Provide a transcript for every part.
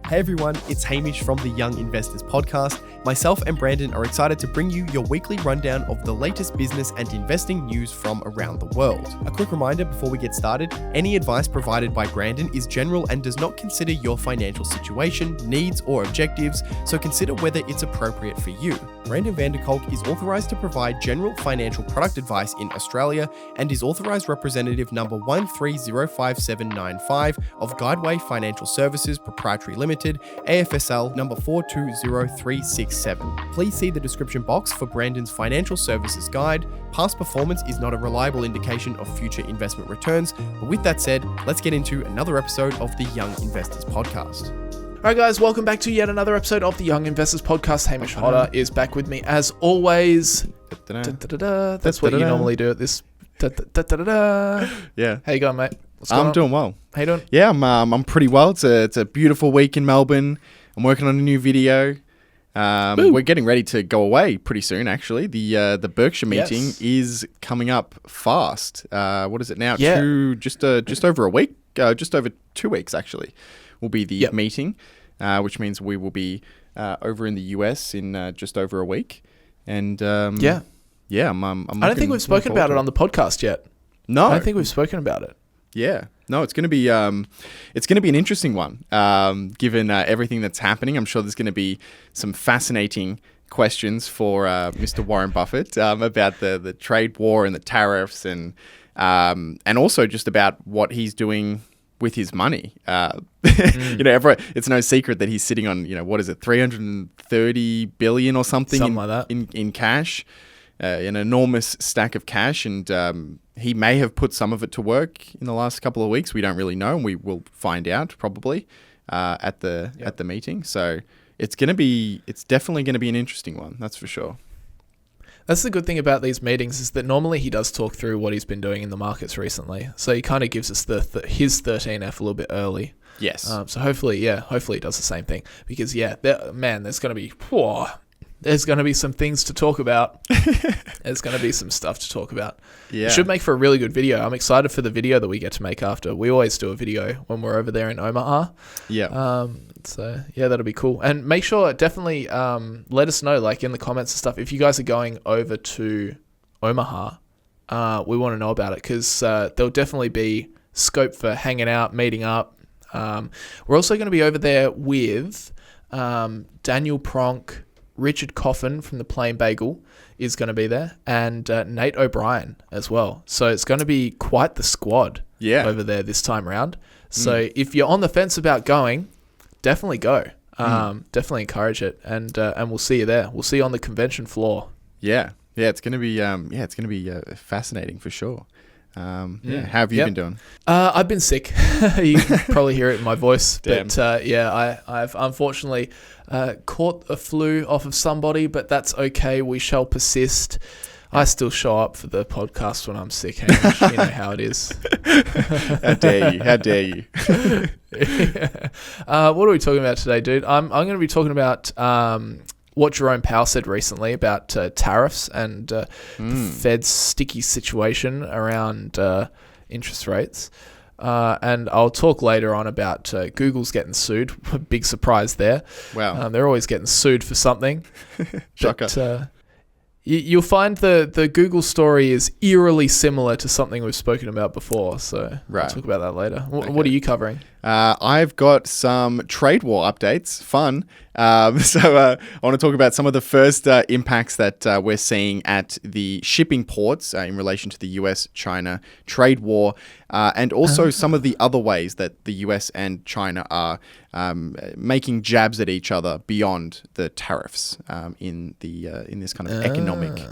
Hey everyone, it's Hamish from the Young Investors Podcast. Myself and Brandon are excited to bring you your weekly rundown of the latest business and investing news from around the world. A quick reminder before we get started, any advice provided by Brandon is general and does not consider your financial situation, needs, or objectives, so consider whether it's appropriate for you. Brandon van der Kolk is authorised to provide general financial product advice in Australia and is authorised representative number 1305795 of Guideway Financial Services Proprietary Limited, AFSL number 420367. Please see the description box for Brandon's financial services guide. Past performance is not a reliable indication of future investment returns. But with that said, let's get into another episode of the Young Investors Podcast. All right, guys, welcome back to yet another episode of the Young Investors Podcast. Hamish Hodder is back with me as always. That's what you normally do at this. Yeah. How you going, mate? I'm doing well. How you doing? Yeah, I'm pretty well. It's a beautiful week in Melbourne. I'm working on a new video. We're getting ready to go away pretty soon, actually. The Berkshire meeting is coming up fast. What is it now? Yeah. Just over a week. Just over 2 weeks, actually, will be the meeting, which means we will be over in the US in just over a week. And I'm I don't think we've spoken about it on the podcast yet. No, I don't think we've spoken about it. Yeah, no, it's going to be an interesting one. Given everything that's happening, I'm sure there's going to be some fascinating questions for Mr. Warren Buffett about the trade war and the tariffs, and also just about what he's doing with his money. It's no secret that he's sitting on what is it, 330 billion or something like that in cash, an enormous stack of cash, and he may have put some of it to work in the last couple of weeks. We don't really know, and we will find out probably at the meeting. So it's definitely going to be an interesting one. That's for sure. That's the good thing about these meetings, is that normally he does talk through what he's been doing in the markets recently. So he kind of gives us his 13F a little bit early. Yes. So hopefully he does the same thing, because there's going to be some things to talk about. There's going to be some stuff to talk about. Yeah. It should make for a really good video. I'm excited for the video that we get to make after. We always do a video when we're over there in Omaha. Yeah. So that'll be cool. And make sure, definitely let us know, like in the comments and stuff, if you guys are going over to Omaha. We want to know about it, because there'll definitely be scope for hanging out, meeting up. We're also going to be over there with Daniel Pronk, Richard Coffin from the Plain Bagel is going to be there, and Nate O'Brien as well. So it's going to be quite the squad over there this time around. So if you're on the fence about going, definitely go. Definitely encourage it, and we'll see you there. We'll see you on the convention floor. Yeah, it's going to be fascinating for sure. How have you been doing? I've been sick. You can probably hear it in my voice. But I've unfortunately caught a flu off of somebody, but that's okay. We shall persist. I still show up for the podcast when I'm sick. Hamish. You know how it is. How dare you? What are we talking about today, dude? I'm going to be talking about what Jerome Powell said recently about tariffs and the Fed's sticky situation around interest rates. And I'll talk later on about Google's getting sued. Big surprise there. Wow. They're always getting sued for something. Shocker. But, you'll find the Google story is eerily similar to something we've spoken about before. So we'll talk about that later. What are you covering? I've got some trade war updates. Fun. I want to talk about some of the first impacts that we're seeing at the shipping ports in relation to the US-China trade war, and also some of the other ways that the US and China are making jabs at each other beyond the tariffs in this kind of economic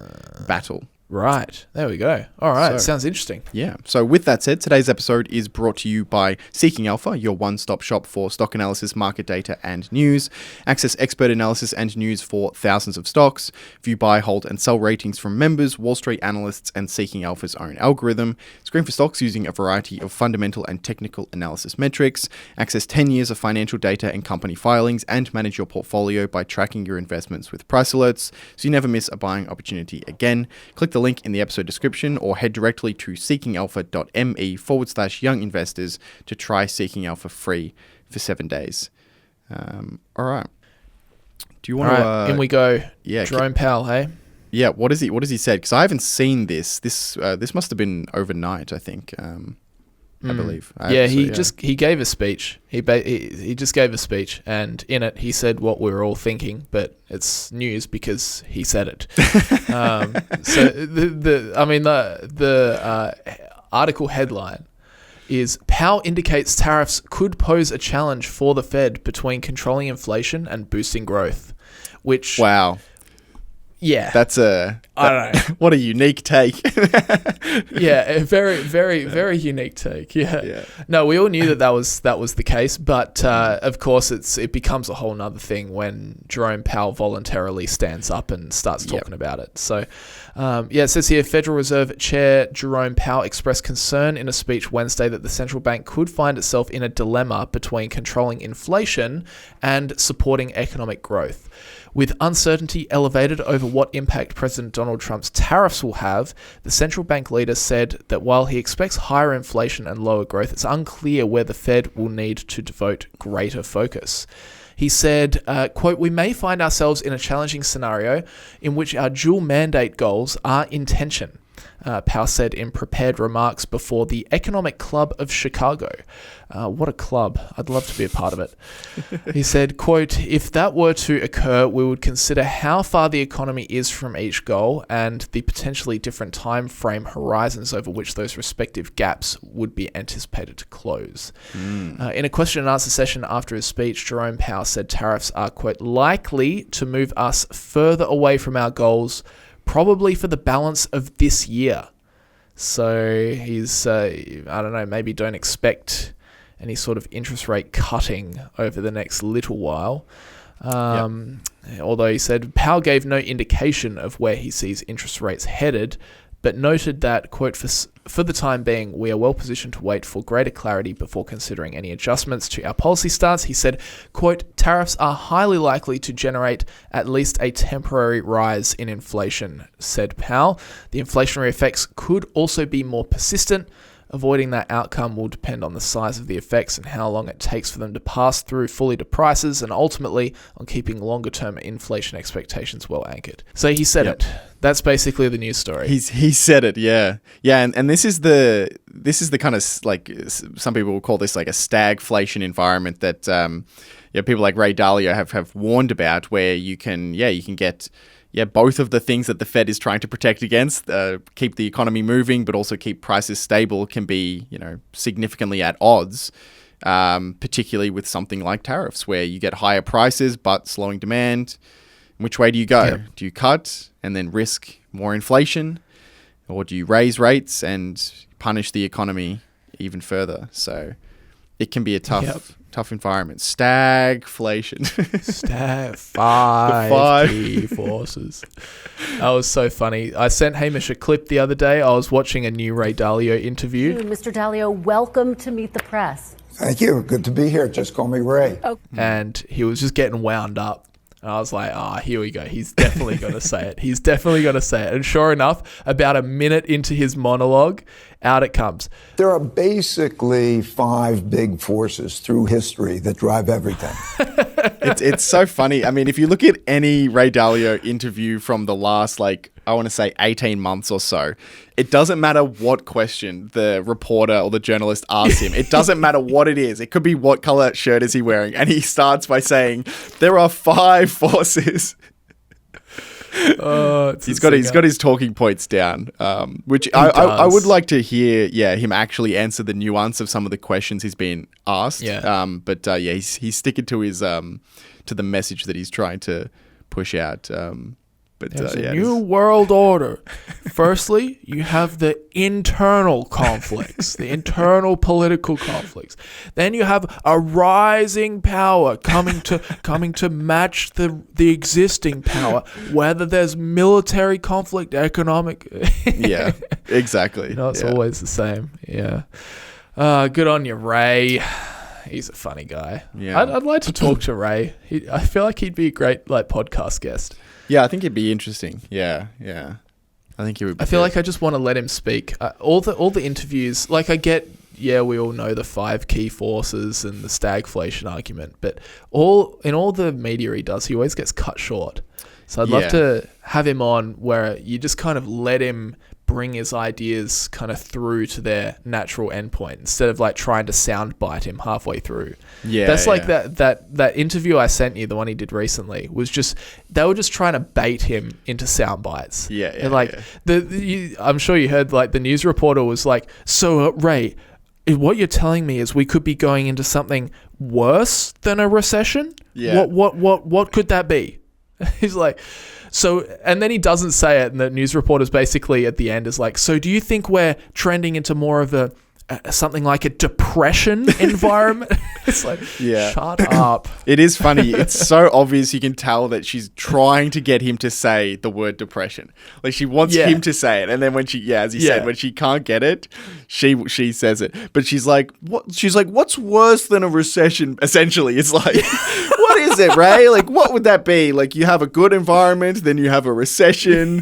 battle. Right. There we go. All right. Sounds interesting. Yeah. So with that said, today's episode is brought to you by Seeking Alpha, your one-stop shop for stock analysis, market data, and news. Access expert analysis and news for thousands of stocks. View buy, hold, and sell ratings from members, Wall Street analysts, and Seeking Alpha's own algorithm. Screen for stocks using a variety of fundamental and technical analysis metrics. Access 10 years of financial data and company filings, and manage your portfolio by tracking your investments with price alerts, so you never miss a buying opportunity again. Click the link in the episode description or head directly to seekingalpha.me/young investors to try Seeking Alpha free for 7 days. All right. Do you want to? In we go. Yeah, Jerome Powell. Hey. Yeah. What has he said? Because I haven't seen this. This must have been overnight, I think. I believe. He gave a speech. He just gave a speech, and in it he said what we were all thinking, but it's news because he said it. So the article headline is Powell indicates tariffs could pose a challenge for the Fed between controlling inflation and boosting growth. Which yeah, that's I don't know. What a unique take. Yeah, a very, very, very unique take. Yeah. No, we all knew that was the case, but of course it becomes a whole nother thing when Jerome Powell voluntarily stands up and starts talking about it. So, it says here, Federal Reserve Chair Jerome Powell expressed concern in a speech Wednesday that the central bank could find itself in a dilemma between controlling inflation and supporting economic growth. With uncertainty elevated over what impact President Donald Trump's tariffs will have, the central bank leader said that while he expects higher inflation and lower growth, it's unclear where the Fed will need to devote greater focus. He said, quote, "We may find ourselves in a challenging scenario in which our dual mandate goals are in tension," Powell said in prepared remarks before the Economic Club of Chicago. What a club. I'd love to be a part of it. He said, quote, "If that were to occur, we would consider how far the economy is from each goal and the potentially different time frame horizons over which those respective gaps would be anticipated to close." In a question and answer session after his speech, Jerome Powell said tariffs are, quote, "likely to move us further away from our goals, probably for the balance of this year." So he's, maybe don't expect any sort of interest rate cutting over the next little while. Although he said Powell gave no indication of where he sees interest rates headed, but noted that, quote, for the time being, we are well positioned to wait for greater clarity before considering any adjustments to our policy stance. He said, quote, "Tariffs are highly likely to generate at least a temporary rise in inflation," said Powell. "The inflationary effects could also be more persistent. Avoiding that outcome will depend on the size of the effects and how long it takes for them to pass through fully to prices, and ultimately on keeping longer-term inflation expectations well anchored." So he said it. That's basically the news story. He said it, yeah, and this is the kind of, like, some people will call this like a stagflation environment that people like Ray Dalio have warned about, where you can get both of the things that the Fed is trying to protect against, keep the economy moving, but also keep prices stable, can be, significantly at odds, particularly with something like tariffs, where you get higher prices but slowing demand. Which way do you go? Yep. Do you cut and then risk more inflation? Or do you raise rates and punish the economy even further? So it can be a tough environment. Stagflation. Five key forces. That was so funny. I sent Hamish a clip the other day. I was watching a new Ray Dalio interview. Mr. Dalio, welcome to Meet the Press. Thank you. Good to be here. Just call me Ray. Oh. And he was just getting wound up. And I was like, here we go. He's definitely going to say it. He's definitely going to say it. And sure enough, about a minute into his monologue, out it comes. There are basically 5 big forces through history that drive everything. It's so funny. I mean, if you look at any Ray Dalio interview from the last, 18 months or so, it doesn't matter what question the reporter or the journalist asks him. It doesn't matter what it is. It could be, what color shirt is he wearing? And he starts by saying, there are 5 forces. He's got his talking points down, which I would like to hear. Him actually answer the nuance of some of the questions he's been asked. He's sticking to his to the message that he's trying to push out. New world order. Firstly, you have the internal conflicts, the internal political conflicts. Then you have a rising power coming to match the existing power, whether there's military conflict, economic. Yeah, exactly. It's always the same. Yeah. Good on you, Ray. He's a funny guy. Yeah. I'd like to talk to Ray. I feel like he'd be a great podcast guest. Yeah, I think it'd be interesting. Yeah. I think he would. I feel like I just want to let him speak. All the interviews, I get yeah, we all know the 5 key forces and the stagflation argument, but in all the media he does, he always gets cut short. So I'd love to have him on where you just kind of let him bring his ideas kind of through to their natural endpoint instead of like trying to soundbite him halfway through. Yeah, that's like that interview I sent you, the one he did recently, was just they were just trying to bait him into sound bites. I'm sure you heard like the news reporter was like, so Ray, what you're telling me is we could be going into something worse than a recession? Yeah. What could that be? He's like, so, and then he doesn't say it, and the news reporter's basically at the end is like, so do you think we're trending into more of a something like a depression environment? It's like, shut up. It is funny. It's so obvious. You can tell that she's trying to get him to say the word depression. Like she wants him to say it, and then when she, as you said, when she can't get it, she says it. But she's like, what? She's like, what's worse than a recession? Essentially, it's like, what is it, Ray? Like, what would that be? Like, you have a good environment, then you have a recession,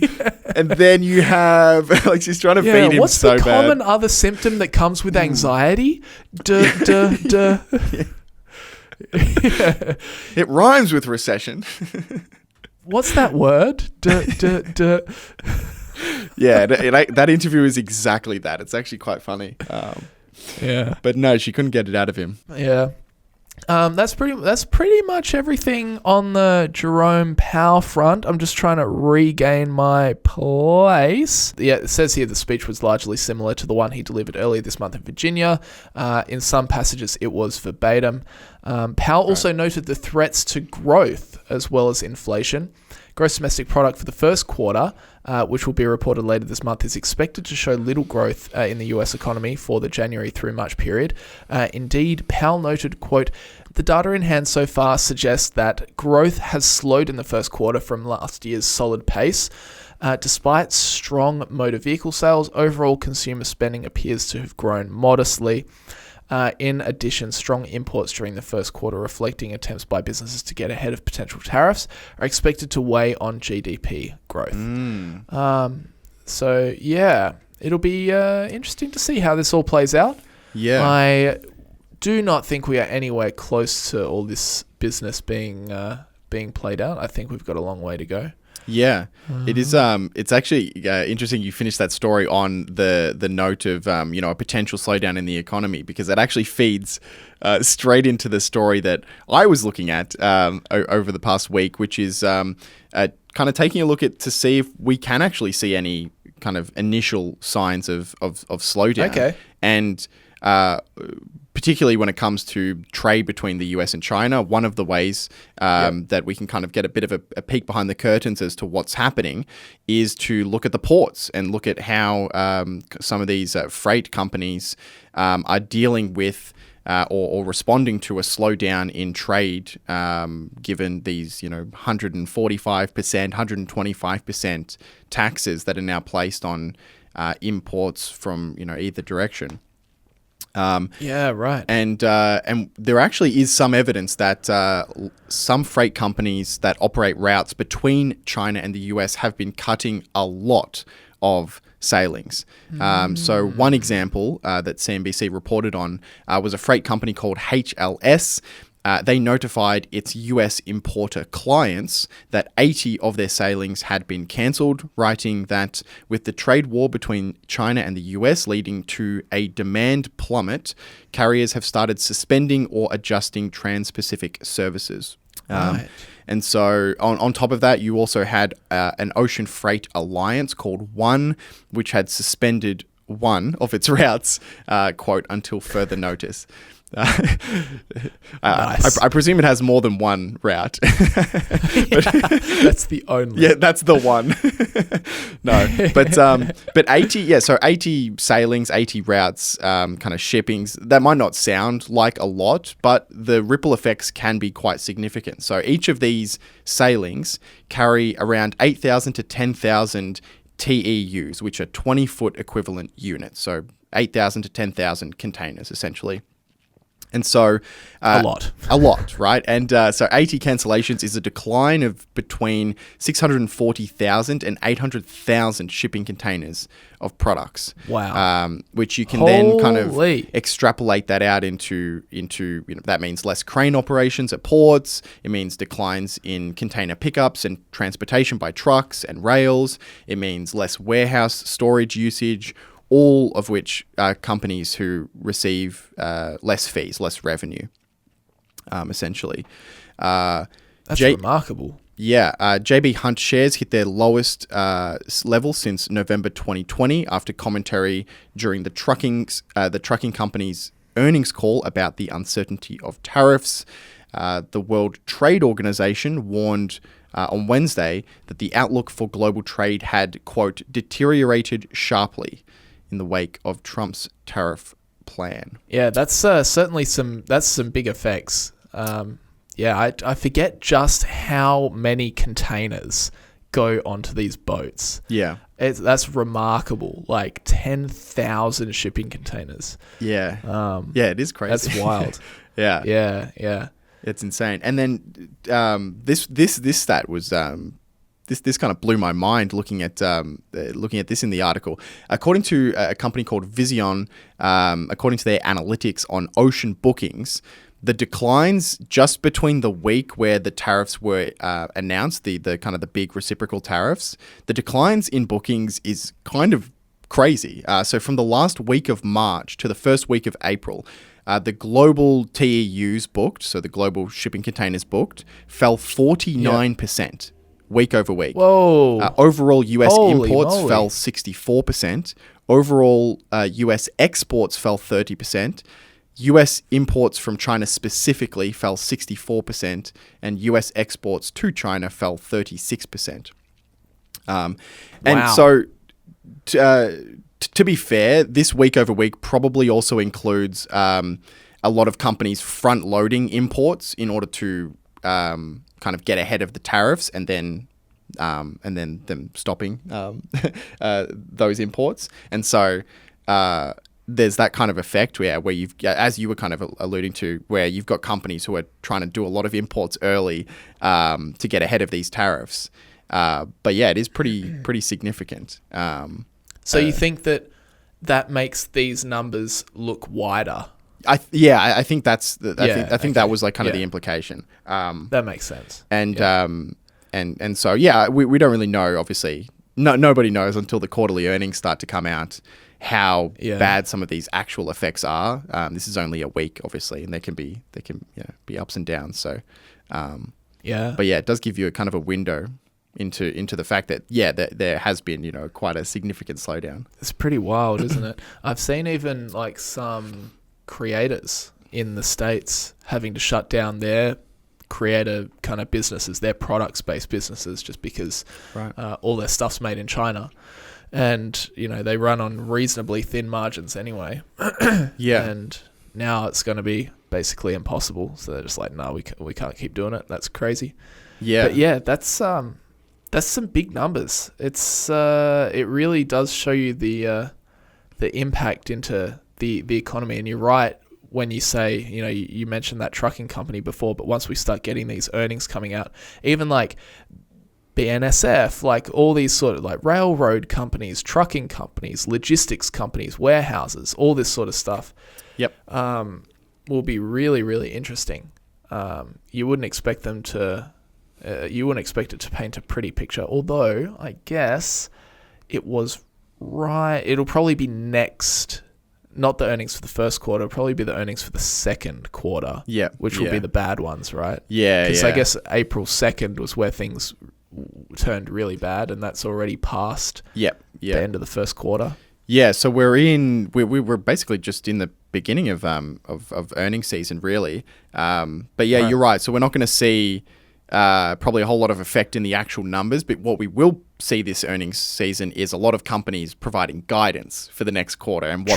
and then you have like she's trying to feed him what's so the bad. common other symptom that comes with anxiety? It rhymes with recession. What's that word? Yeah, that interview is exactly that. It's actually quite funny. But no, she couldn't get it out of him. Yeah. That's pretty much everything on the Jerome Powell front. I'm just trying to regain my place. Yeah, it says here the speech was largely similar to the one he delivered earlier this month in Virginia. In some passages, it was verbatim. Powell also noted the threats to growth as well as inflation. Gross domestic product for the first quarter, which will be reported later this month, is expected to show little growth in the US economy for the January through March period. Indeed, Powell noted, quote, the data in hand so far suggests that growth has slowed in the first quarter from last year's solid pace. Despite strong motor vehicle sales, overall consumer spending appears to have grown modestly. In addition, strong imports during the first quarter, reflecting attempts by businesses to get ahead of potential tariffs, are expected to weigh on GDP growth. So, yeah, it'll be interesting to see how this all plays out. Yeah. I do not think we are anywhere close to all this business being played out. I think we've got a long way to go. Yeah, it is. It's actually interesting you finished that story on the note of a potential slowdown in the economy, because that actually feeds straight into the story that I was looking at over the past week, which is kind of taking a look at to see if we can actually see any kind of initial signs of slowdown. Okay, and particularly when it comes to trade between the US and China, one of the ways that we can kind of get a bit of a peek behind the curtains as to what's happening is to look at the ports and look at how some of these freight companies are dealing with or responding to a slowdown in trade, given these 145%, 125% taxes that are now placed on imports from either direction. right. And there actually is some evidence that some freight companies that operate routes between China and the US have been cutting a lot of sailings. So one example that CNBC reported on was a freight company called HLS. They notified its US importer clients that 80 of their sailings had been cancelled, writing that with the trade war between China and the US leading to a demand plummet, carriers have started suspending or adjusting trans-Pacific services. Right. And so on top of that, you also had an ocean freight alliance called One, which had suspended one of its routes, quote, until further notice. Nice. I presume it has more than one route. That's the only. Yeah, that's the one. No, but 80, so 80 sailings, 80 routes, kind of shippings. That might not sound like a lot, but the ripple effects can be quite significant. So each of these sailings carry around 8,000 to 10,000 TEUs, which are 20-foot equivalent units. So 8,000 to 10,000 containers, essentially. And so A lot. a lot, right? And so AT cancellations is a decline of between 640,000 and 800,000 shipping containers of products. Wow. Which you can then kind of Holy. extrapolate that out into that means less crane operations at ports. It means declines in container pickups and transportation by trucks and rails. It means less warehouse storage usage, all of which are companies who receive less fees, less revenue, essentially. That's remarkable. Yeah, JB Hunt shares hit their lowest level since November 2020 after commentary during the trucking company's earnings call about the uncertainty of tariffs. The World Trade Organization warned on Wednesday that the outlook for global trade had, quote, deteriorated sharply in the wake of Trump's tariff plan. Yeah, that's certainly some big effects. I forget just how many containers go onto these boats. Yeah. That's remarkable. Like 10,000 shipping containers. Yeah. It is crazy. That's wild. Yeah. Yeah. It's insane. And then this stat was this kind of blew my mind looking at this in the article. According to a company called Vision, according to their analytics on ocean bookings, the declines just between the week where the tariffs were announced, the kind of the big reciprocal tariffs, the declines in bookings is kind of crazy. So from the last week of March to the first week of April, the global TEUs booked, so the global shipping containers booked, fell 49%. Week over week. Whoa. Overall, US Holy imports moly. fell 64%. Overall, US exports fell 30%. US imports from China specifically fell 64%. And US exports to China fell 36%. And Wow. so, to be fair, this week over week probably also includes a lot of companies front-loading imports in order to kind of get ahead of the tariffs and then them stopping those imports. And so there's that kind of effect where you've, as you were kind of alluding to, where you've got companies who are trying to do a lot of imports early to get ahead of these tariffs. But yeah, it is pretty significant. So you think that makes these numbers look wider? I think that's I think that was like kind of the implication. That makes sense. And so we don't really know. Obviously, nobody knows until the quarterly earnings start to come out how bad some of these actual effects are. This is only a week, obviously, and they can be ups and downs. So but it does give you a kind of a window into the fact that there has been quite a significant slowdown. It's pretty wild, isn't it? I've seen even like some creators in the States having to shut down their creator kind of businesses, their products-based businesses, just because all their stuff's made in China. And, they run on reasonably thin margins anyway. And now it's going to be basically impossible. So they're just like, no, we can't keep doing it. That's crazy. Yeah. But that's some big numbers. It's it really does show you the impact into the economy. And you're right when you say, you mentioned that trucking company before, but once we start getting these earnings coming out, even like BNSF, like all these sort of like railroad companies, trucking companies, logistics companies, warehouses, all this sort of stuff, will be really, really interesting. You wouldn't expect them to, you wouldn't expect it to paint a pretty picture, although I guess it'll probably be next. Not the earnings for the first quarter, it'll probably be the earnings for the second quarter, which will be the bad ones, right? Because I guess April 2nd was where things turned really bad, and that's already past the end of the first quarter. Yeah, so we're basically just in the beginning of earnings season, really. But you're right. So we're not going to see probably a whole lot of effect in the actual numbers, but what we will see this earnings season is a lot of companies providing guidance for the next quarter and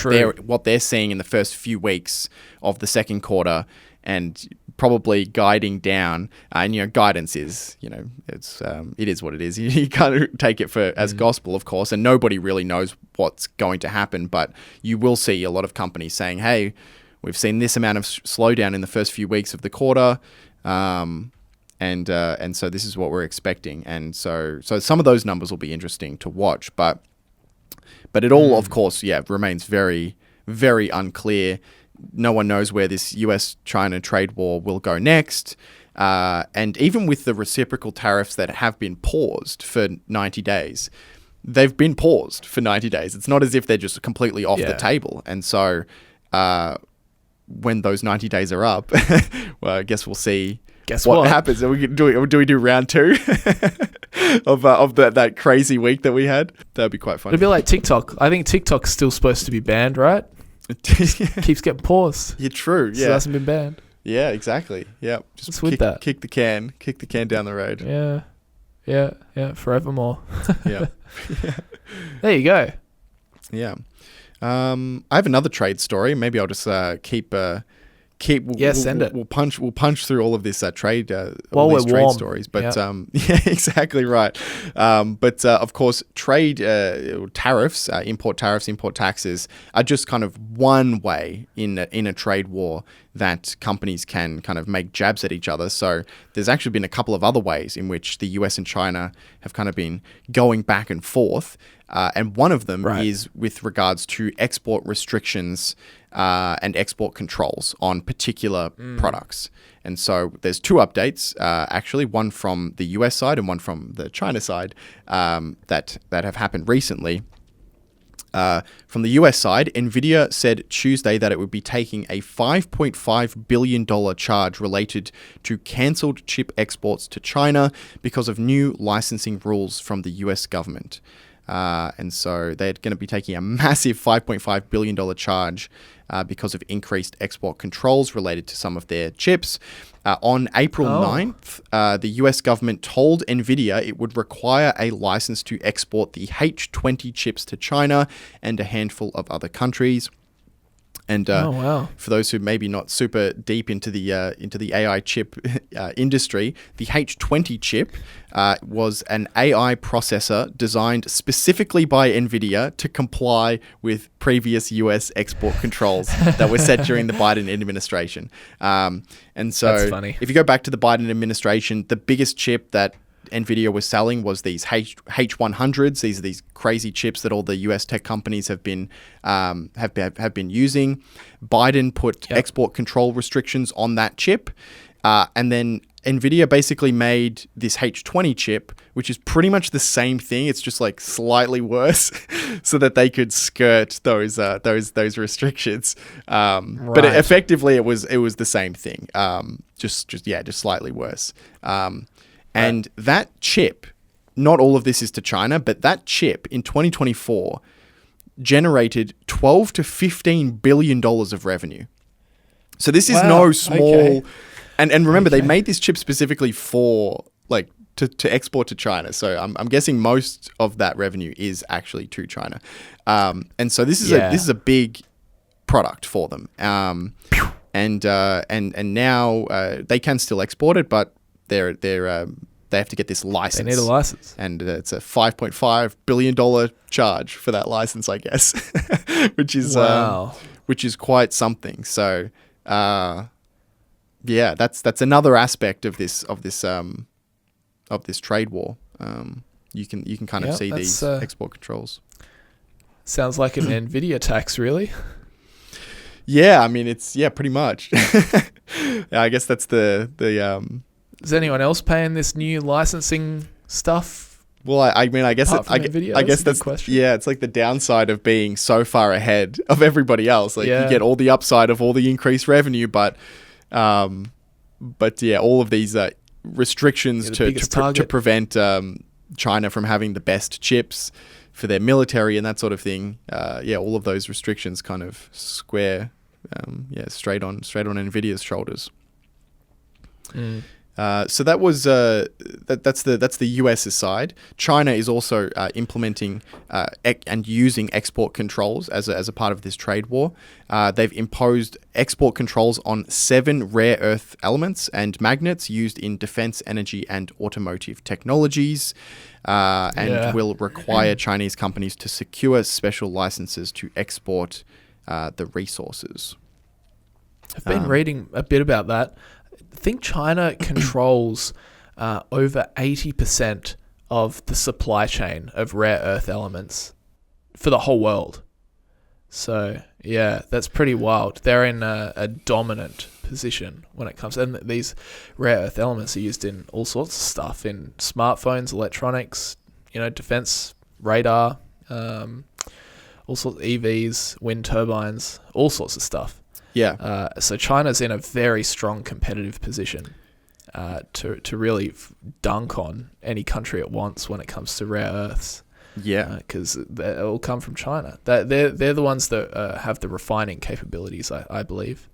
what they're seeing in the first few weeks of the second quarter, and probably guiding down. And guidance is it is what it is. You can't take it as gospel, of course, and nobody really knows what's going to happen. But you will see a lot of companies saying, "Hey, we've seen this amount of slowdown in the first few weeks of the quarter. And so this is what we're expecting. And so some of those numbers will be interesting to watch, but it all, of course, remains very, very unclear. No one knows where this US-China trade war will go next. And even with the reciprocal tariffs that have been paused for 90 days, they've been paused for 90 days. It's not as if they're just completely off the table. And so when those 90 days are up, well, I guess we'll see what happens. Do we do round 2 of that crazy week that we had? That'd be quite fun. It'd be like TikTok. I think TikTok's still supposed to be banned, right? Keeps getting paused. You're true. So it hasn't been banned. Yeah, exactly. Yeah, just kick the can down the road. Yeah, forevermore. Yeah. There you go. Yeah. I have another trade story. Maybe I'll just send it. We'll punch through all of this trade trade stories. But yeah, exactly right. But of course, trade tariffs, import taxes are just kind of one way in a trade war that companies can kind of make jabs at each other. So there's actually been a couple of other ways in which the US and China have kind of been going back and forth. And one of them is with regards to export restrictions and export controls on particular products. And so there's 2 updates, actually, one from the US side and one from the China side that have happened recently. From the US side, NVIDIA said Tuesday that it would be taking a $5.5 billion charge related to cancelled chip exports to China because of new licensing rules from the US government. And so they're going to be taking a massive $5.5 billion charge because of increased export controls related to some of their chips. On April 9th, the US government told NVIDIA it would require a license to export the H20 chips to China and a handful of other countries. And for those who maybe not super deep into the AI chip industry, the H20 chip was an AI processor designed specifically by NVIDIA to comply with previous US export controls that were set during the Biden administration. And so that's funny. If you go back to the Biden administration, the biggest chip that NVIDIA was selling was these H100s. These are these crazy chips that all the US tech companies have been using. Biden put export control restrictions on that chip, and then NVIDIA basically made this H20 chip, which is pretty much the same thing. It's just like slightly worse, so that they could skirt those restrictions. But effectively, it was the same thing. Just slightly worse. And that chip, not all of this is to China, but that chip in 2024 generated $12 to $15 billion of revenue. So this is no small. Okay. And remember, they made this chip specifically for to export to China. So I'm guessing most of that revenue is actually to China. And so this is a big product for them. And now they can still export it, but they have to get this license. They need a license. And it's a $5.5 billion charge for that license, I guess, which is quite something. So, that's another aspect of this trade war. You can kind of see these export controls. Sounds like an NVIDIA tax, really. Yeah, I mean, it's pretty much. I guess that's the Is anyone else paying this new licensing stuff? Well, I mean, I guess that's question. Yeah, it's like the downside of being so far ahead of everybody else. Like you get all the upside of all the increased revenue, but all of these restrictions to prevent China from having the best chips for their military and that sort of thing. All of those restrictions kind of square straight on NVIDIA's shoulders. So that was that's the US's side. China is also implementing and using export controls as a part of this trade war. They've imposed export controls on 7 rare earth elements and magnets used in defense, energy, and automotive technologies, and will require Chinese companies to secure special licenses to export the resources. I've been reading a bit about that. I think China controls over 80% of the supply chain of rare earth elements for the whole world. So, yeah, that's pretty wild. They're in a dominant position when it comes, and these rare earth elements are used in all sorts of stuff, in smartphones, electronics, defense, radar, all sorts of EVs, wind turbines, all sorts of stuff. Yeah. So China's in a very strong competitive position to really dunk on any country it wants when it comes to rare earths. Yeah. Because it all come from China. They're the ones that have the refining capabilities, I believe.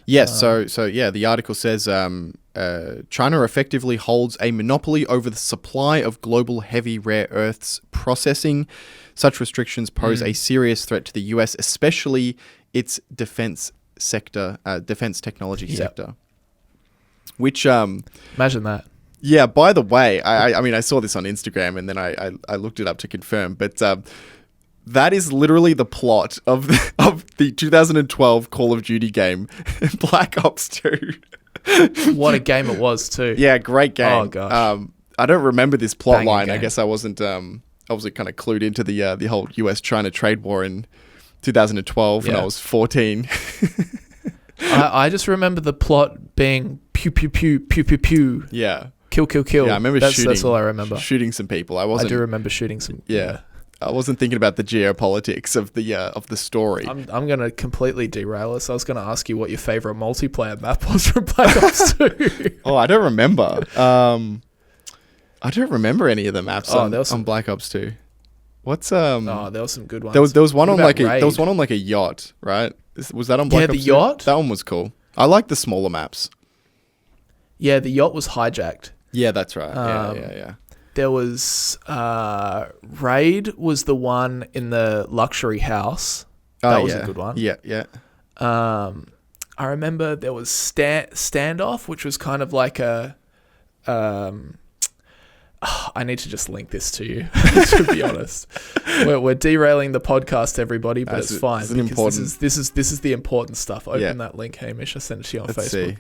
Yes, so the article says China effectively holds a monopoly over the supply of global heavy rare earths processing. Such restrictions pose a serious threat to the US, especially its defense technology sector. Which imagine that. Yeah, by the way, I mean I saw this on Instagram and then I looked it up to confirm, but that is literally the plot of the 2012 Call of Duty game, Black Ops 2. What a game it was too. Yeah, great game. Oh gosh. I don't remember this plot Banging line. game. I guess I wasn't kind of clued into the whole US-China trade war in 2012 when I was 14. I just remember the plot being pew pew pew pew pew pew. Yeah. Kill kill kill. Yeah, I remember that's all I remember. Shooting some people. I do remember shooting some. Yeah. I wasn't thinking about the geopolitics of the story. I'm going to completely derail us. I was going to ask you what your favorite multiplayer map was from Black Ops 2. Oh, I don't remember. I don't remember any of the maps on Black Ops 2. What's Oh, there were some good ones. There was one What on about there was Raid? one on like a yacht, right? Was that on Black Ops 2? the yacht? That one was cool. I like the smaller maps. Yeah, the yacht was hijacked. Yeah, that's right. Yeah. There was Raid was the one in the luxury house. That was a good one. Yeah. I remember there was Standoff, which was kind of like a. I need to just link this to you, to be honest. We're derailing the podcast, everybody, but it's fine. This is the important stuff. Open that link, Hamish. I sent it to you on Facebook. See.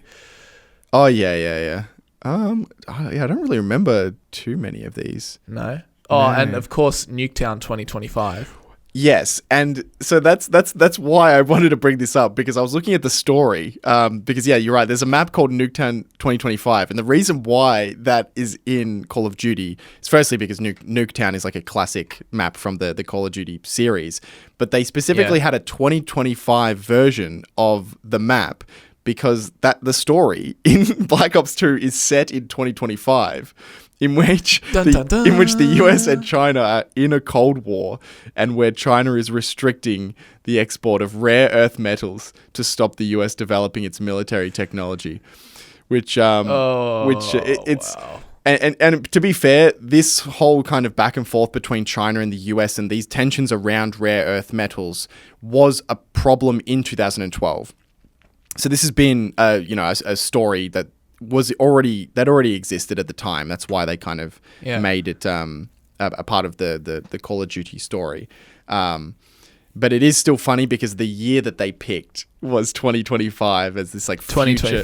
Oh yeah. I don't really remember too many of these. No. Oh, and of course, Nuketown 2025. Yes, and so that's why I wanted to bring this up, because I was looking at the story. Because you're right. There's a map called Nuketown 2025, and the reason why that is in Call of Duty is firstly because Nuketown is like a classic map from the Call of Duty series, but they specifically had a 2025 version of the map, because the story in Black Ops 2 is set in 2025, in which the US and China are in a Cold War, and where China is restricting the export of rare earth metals to stop the US developing its military technology, which wow. And to be fair, this whole kind of back and forth between China and the US and these tensions around rare earth metals was a problem in 2012. So this has been, a story that already existed at the time. That's why they kind of made it a part of the Call of Duty story. But it is still funny because the year that they picked was 2025 as this like future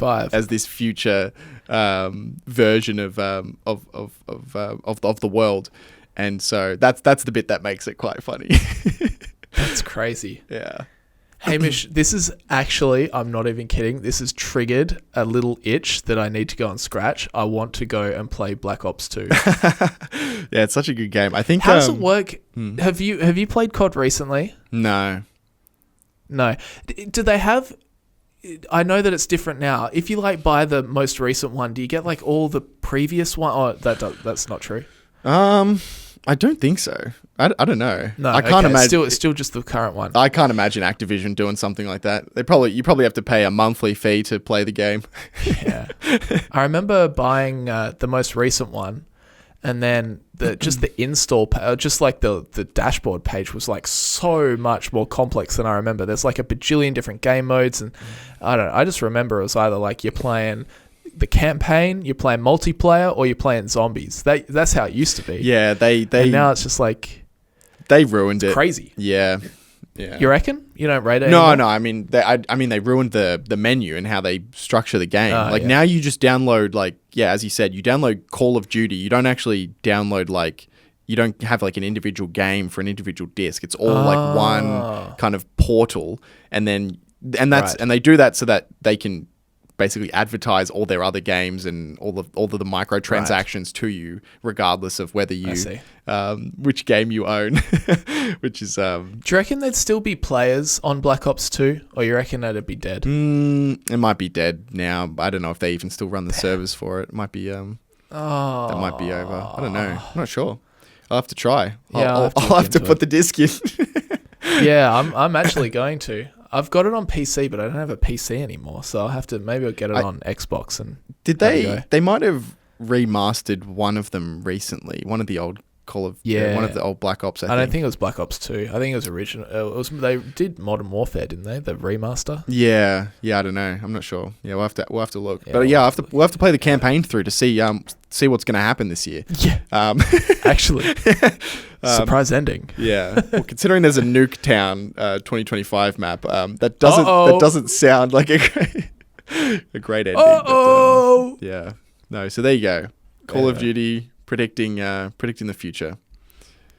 version of the world, and so that's the bit that makes it quite funny. That's crazy. Yeah. Hamish, this is actually, I'm not even kidding, this has triggered a little itch that I need to go and scratch. I want to go and play Black Ops 2. Yeah, it's such a good game. I think. How does it work? Have you played COD recently? No. Do they have... I know that it's different now. If you buy the most recent one, do you get all the previous one? Oh, that's not true. I don't think so. I don't know. No, I can't imagine. It's still just the current one. I can't imagine Activision doing something like that. You probably have to pay a monthly fee to play the game. Yeah, I remember buying the most recent one, and then the install, just the dashboard page was so much more complex than I remember. There's a bajillion different game modes, and I just remember it was either you're playing the campaign, you're playing multiplayer, or you're playing zombies. That's how it used to be. Yeah, and now it's just they ruined it. Crazy. Yeah. Yeah. You reckon? You don't rate it No, anymore? no. I mean, they ruined the menu and how they structure the game. Oh, like yeah. now, you just download as you said, you download Call of Duty. You don't actually download you don't have like an individual game for an individual disc. It's all like one kind of portal, and they do that so that they can basically advertise all their other games and all of the microtransactions to you, regardless of whether you which game you own. Which is Do you reckon there'd still be players on Black Ops 2, or you reckon that'd be dead? it might be dead now. I don't know if they even still run the servers for it. It might be that might be over. I don't know. I'm not sure. I'll have to try. Yeah, I'll have to put the disc in. Yeah, I'm actually going to. I've got it on PC, but I don't have a PC anymore, so I'll get it on Xbox. And did they might have remastered one of them recently, one of the old one of the old Black Ops. I don't think it was Black Ops 2. I think it was original. They did Modern Warfare, didn't they? The remaster. Yeah. I don't know. I'm not sure. Yeah, we'll have to look. Yeah, but yeah, we'll have to play the campaign through to see what's going to happen this year. Yeah. Actually, surprise ending. Yeah. Well, considering there's a Nuketown 2025 map, that doesn't sound like a great ending. But, yeah. No. So there you go. Call of Duty predicting the future.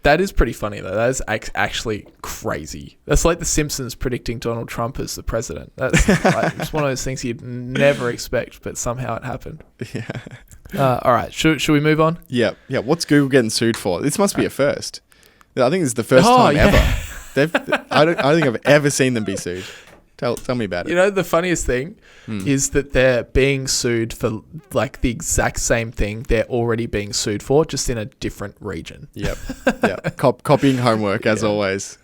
That is pretty funny though. That is actually crazy. That's like The Simpsons predicting Donald Trump as the president. That's it's one of those things you'd never expect, but somehow it happened. Yeah. All right. Should we move on? Yeah. What's Google getting sued for? This must be a first. I think this is the first time ever. I don't think I've ever seen them be sued. Tell me about it. You know, the funniest thing is that they're being sued for like the exact same thing they're already being sued for, just in a different region. Yep. Copying homework as always.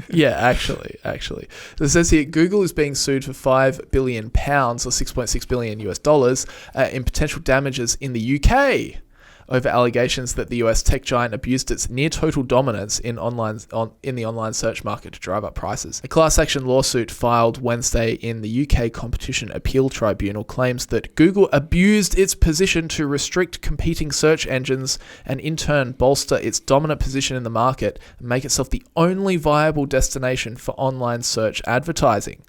Yeah, actually. So it says here, Google is being sued for £5 billion or $6.6 billion US in potential damages in the UK over allegations that the US tech giant abused its near-total dominance in the online search market to drive up prices. A class action lawsuit filed Wednesday in the UK Competition Appeal Tribunal claims that Google abused its position to restrict competing search engines and in turn bolster its dominant position in the market and make itself the only viable destination for online search advertising.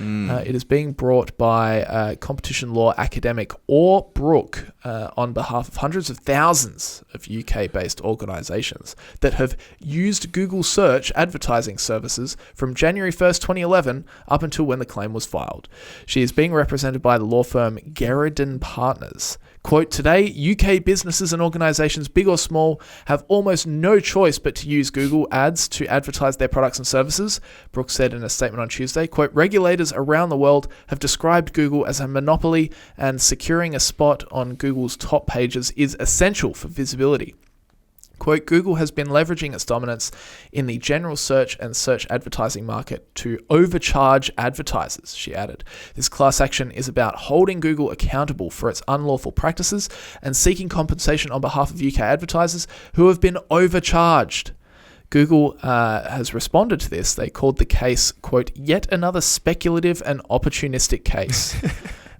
It is being brought by competition law academic Orr Brook on behalf of hundreds of thousands of UK-based organisations that have used Google search advertising services from January 1st, 2011 up until when the claim was filed. She is being represented by the law firm Gerrardin Partners. Quote, today, UK businesses and organisations, big or small, have almost no choice but to use Google ads to advertise their products and services, Brooks said in a statement on Tuesday. Quote, regulators around the world have described Google as a monopoly and securing a spot on Google's top pages is essential for visibility. Quote, Google has been leveraging its dominance in the general search and search advertising market to overcharge advertisers, she added. This class action is about holding Google accountable for its unlawful practices and seeking compensation on behalf of UK advertisers who have been overcharged. Google has responded to this. They called the case, quote, yet another speculative and opportunistic case,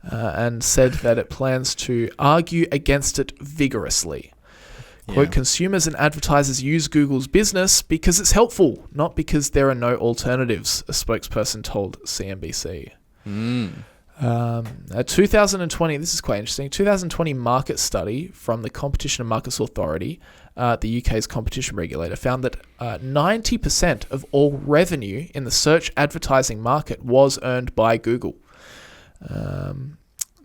and said that it plans to argue against it vigorously. Quote, consumers and advertisers use Google's business because it's helpful, not because there are no alternatives, a spokesperson told CNBC. 2020, this is quite interesting, 2020 market study from the Competition and Markets Authority, the UK's competition regulator, found that 90% of all revenue in the search advertising market was earned by Google.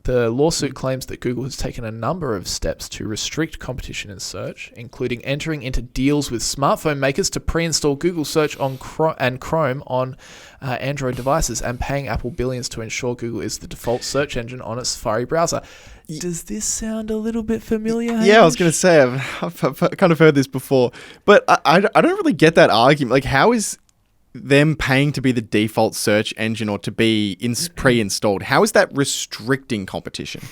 The lawsuit claims that Google has taken a number of steps to restrict competition in search, including entering into deals with smartphone makers to pre-install Google Search on Chrome on Android devices and paying Apple billions to ensure Google is the default search engine on its Safari browser. Does this sound a little bit familiar, Hamish? Yeah, I was going to say, I've kind of heard this before, but I don't really get that argument. Like, how is them paying to be the default search engine or to be pre-installed, how is that restricting competition?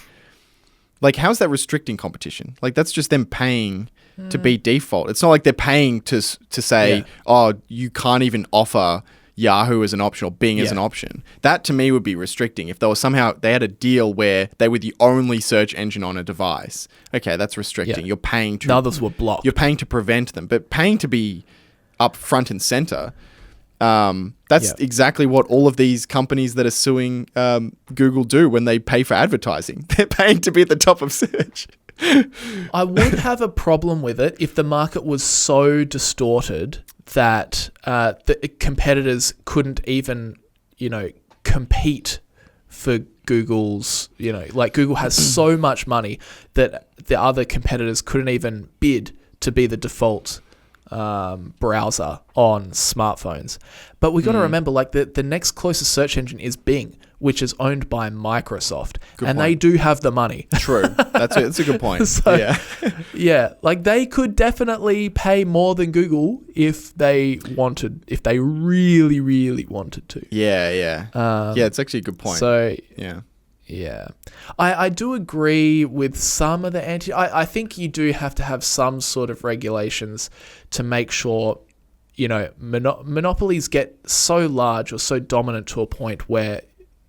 Like, how's that restricting competition? Like, that's just them paying to be default. It's not like they're paying to say, oh, you can't even offer Yahoo as an option or Bing as an option. That to me would be restricting. If they had a deal where they were the only search engine on a device, okay, that's restricting. You're paying to... The others were blocked. You're paying to prevent them, but paying to be up front and center... That's exactly what all of these companies that are suing Google do when they pay for advertising. They're paying to be at the top of search. I would have a problem with it if the market was so distorted that the competitors couldn't even, compete for Google's, like Google has so much money that the other competitors couldn't even bid to be the default browser on smartphones. But we got to remember, like the next closest search engine is Bing, which is owned by Microsoft, they do have the money. True, that's a good point. So, yeah, like they could definitely pay more than Google if they wanted, if they really, really wanted to. Yeah. It's actually a good point. So yeah. I do agree with some of the I think you do have to have some sort of regulations to make sure, monopolies get so large or so dominant to a point where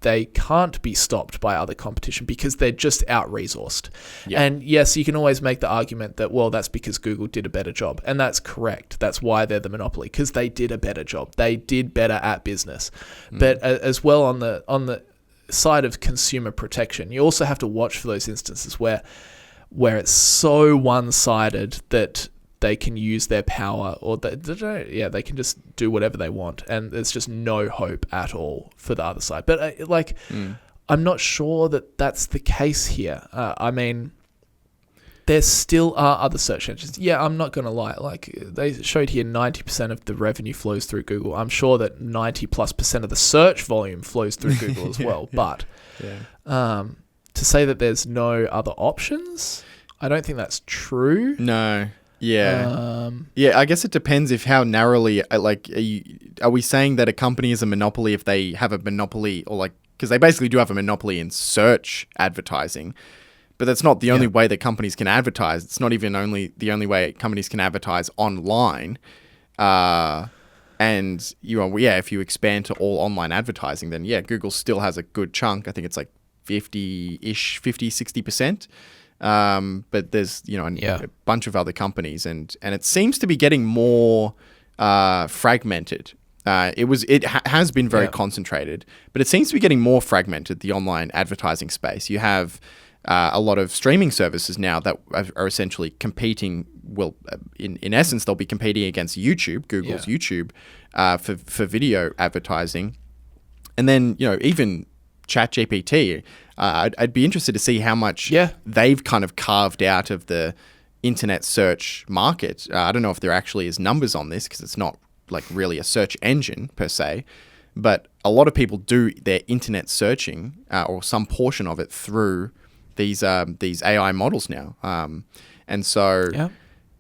they can't be stopped by other competition because they're just out-resourced. Yeah. And yes, you can always make the argument that, well, that's because Google did a better job. And that's correct. That's why they're the monopoly, because they did a better job. They did better at business. But as well on the side of consumer protection, you also have to watch for those instances where it's so one-sided that they can use their power, or they can just do whatever they want, and there's just no hope at all for the other side. But I'm not sure that that's the case here. I mean, there still are other search engines. Yeah, I'm not going to lie. Like they showed here, 90% of the revenue flows through Google. I'm sure that 90+% of the search volume flows through Google as well. But to say that there's no other options, I don't think that's true. No. Yeah. I guess it depends if how narrowly, are we saying that a company is a monopoly if they have a monopoly, or because they basically do have a monopoly in search advertising, but that's not the only way that companies can advertise. It's not even the only way companies can advertise online. And if you expand to all online advertising, then Google still has a good chunk. I think it's like 60%. But there's a bunch of other companies, and it seems to be getting more fragmented. It has been very concentrated, but it seems to be getting more fragmented, the online advertising space. You have a lot of streaming services now that are essentially competing. Well, in essence, they'll be competing against YouTube, Google's YouTube, for video advertising, and then even ChatGPT. I'd be interested to see how much they've kind of carved out of the internet search market. I don't know if there actually is numbers on this because it's not like really a search engine per se, but a lot of people do their internet searching or some portion of it through these AI models now. And so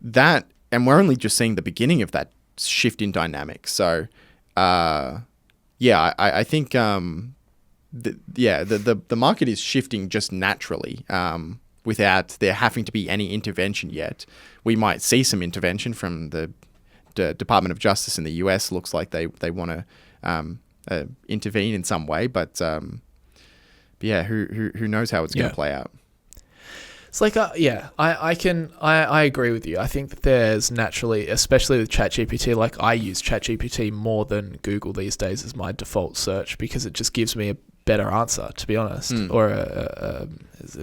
that, and we're only just seeing the beginning of that shift in dynamics. So I think the market is shifting just naturally without there having to be any intervention yet. We might see some intervention from the Department of Justice in the US. Looks like they want to intervene in some way, but who knows how it's going to play out. It's like, I agree with you. I think that there's naturally, especially with ChatGPT, like I use ChatGPT more than Google these days as my default search because it just gives me a better answer, to be honest, or a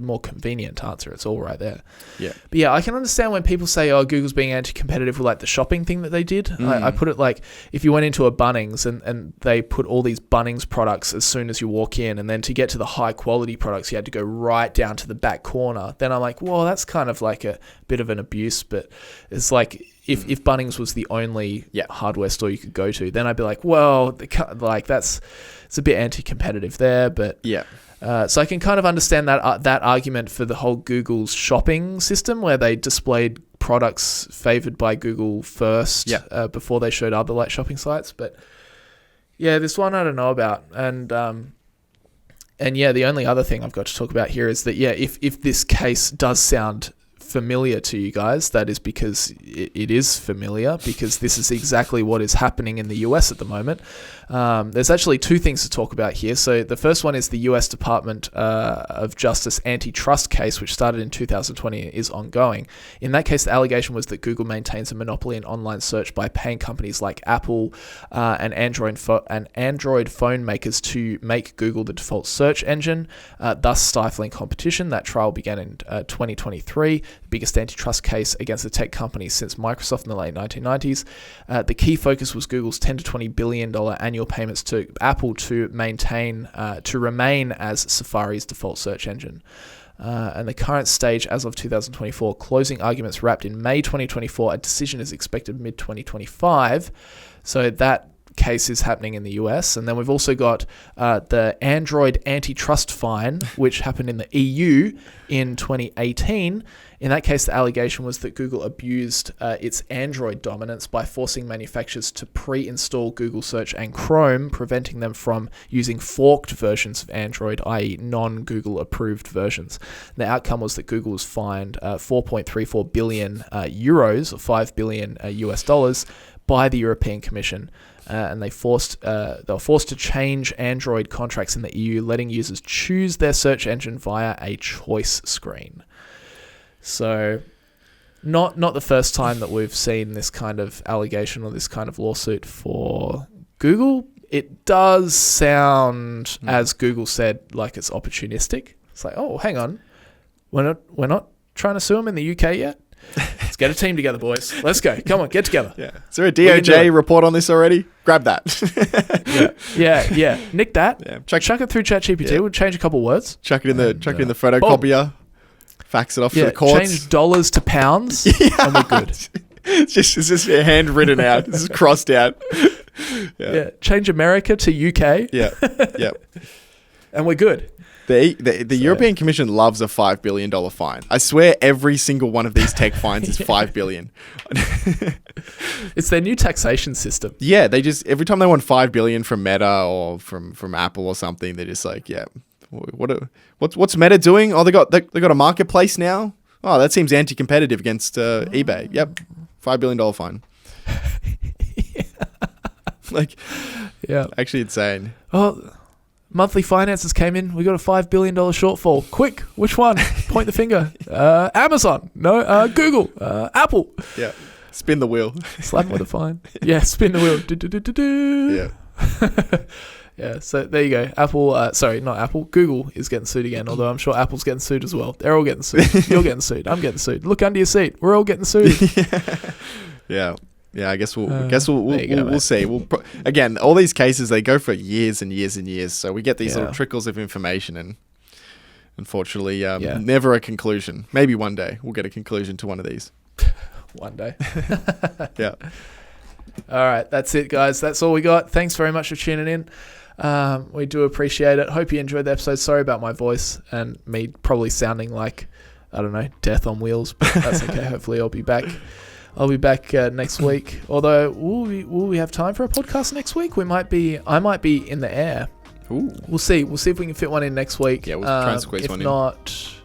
more convenient answer. It's all right there. Yeah. But I can understand when people say, oh, Google's being anti-competitive with like the shopping thing that they did. I put it like, if you went into a Bunnings and they put all these Bunnings products as soon as you walk in, and then to get to the high quality products, you had to go right down to the back corner. Then I'm like, well, that's kind of like a bit of an abuse, but it's like, if Bunnings was the only hardware store you could go to, then I'd be like, well, it's a bit anti-competitive there, but so I can kind of understand that argument for the whole Google's shopping system where they displayed products favored by Google first before they showed other like shopping sites. But this one I don't know about, and the only other thing I've got to talk about here is that if this case does sound familiar to you guys, that is because it is familiar, because this is exactly what is happening in the US at the moment. There's actually two things to talk about here. So the first one is the US Department of Justice antitrust case, which started in 2020 and is ongoing. In that case, the allegation was that Google maintains a monopoly in online search by paying companies like Apple and Android phone makers to make Google the default search engine, thus stifling competition. That trial began in 2023, the biggest antitrust case against the tech companies since Microsoft in the late 1990s. The key focus was Google's $10 to $20 billion annual payments to Apple to remain as Safari's default search engine. And the current stage as of 2024, closing arguments wrapped in May 2024. A decision is expected mid-2025. So that case is happening in the US. And then we've also got the Android antitrust fine, which happened in the EU in 2018. In that case, the allegation was that Google abused its Android dominance by forcing manufacturers to pre-install Google Search and Chrome, preventing them from using forked versions of Android, i.e. non-Google approved versions. The outcome was that Google was fined 4.34 billion euros, or $5 billion US dollars, by the European Commission. And they were forced to change Android contracts in the EU, letting users choose their search engine via a choice screen. So, not the first time that we've seen this kind of allegation or this kind of lawsuit for Google. It does sound, as Google said, like it's opportunistic. It's like, oh, hang on, we're not trying to sue them in the UK yet. Let's get a team together, boys. Let's go. Come on, get together. Yeah. Is there a DOJ report on this already? Grab that. Yeah. Nick that. Yeah. Chuck it ththrough ChatGPT. Yeah. We'll change a couple words. Chuck it in the photocopier. Fax it off to the courts. Change dollars to pounds, and we're good. It's just handwritten out. This is crossed out. Yeah. Change America to UK. Yeah. And we're good. The European Commission loves a $5 billion fine. I swear every single one of these tech fines is $5 billion. It's their new taxation system. Yeah, they just, every time they want $5 billion from Meta or from Apple or something, they're just like, yeah, what's Meta doing? Oh, they got a marketplace now? Oh, that seems anti-competitive against eBay. Yep, $5 billion fine. Actually insane. Oh, monthly finances came in. We got a $5 billion shortfall. Quick, which one? Point the finger. Amazon. No. Google. Apple. Yeah. Spin the wheel. Slap with a fine. Yeah. Spin the wheel. Yeah. Yeah. So there you go. Apple. Sorry, not Apple. Google is getting sued again. Although I'm sure Apple's getting sued as well. They're all getting sued. You're getting sued. I'm getting sued. Look under your seat. We're all getting sued. Yeah. Yeah, I guess we'll see. Again, all these cases, they go for years and years and years. So we get these little trickles of information, and unfortunately, never a conclusion. Maybe one day we'll get a conclusion to one of these. One day. Yeah. All right, that's it, guys. That's all we got. Thanks very much for tuning in. We do appreciate it. Hope you enjoyed the episode. Sorry about my voice and me probably sounding like, I don't know, death on wheels, but that's okay. Hopefully I'll be back. Next week. Although, will we have time for a podcast next week? I might be in the air. Ooh. We'll see. We'll see if we can fit one in next week. Yeah, we'll try and squeeze one in. If not,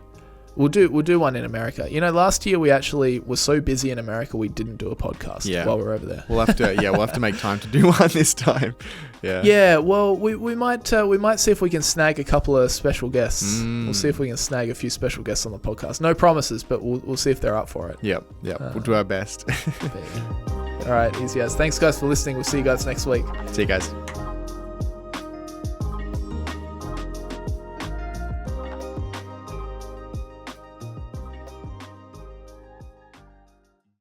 we'll do one in America. You know, last year we actually were so busy in America we didn't do a podcast while we were over there. We'll have to make time to do one this time. Yeah. Yeah. Well, we might see if we can snag a couple of special guests. We'll see if we can snag a few special guests on the podcast. No promises, but we'll see if they're up for it. Yep. We'll do our best. All right, easy as. Thanks, guys, for listening. We'll see you guys next week. See you guys.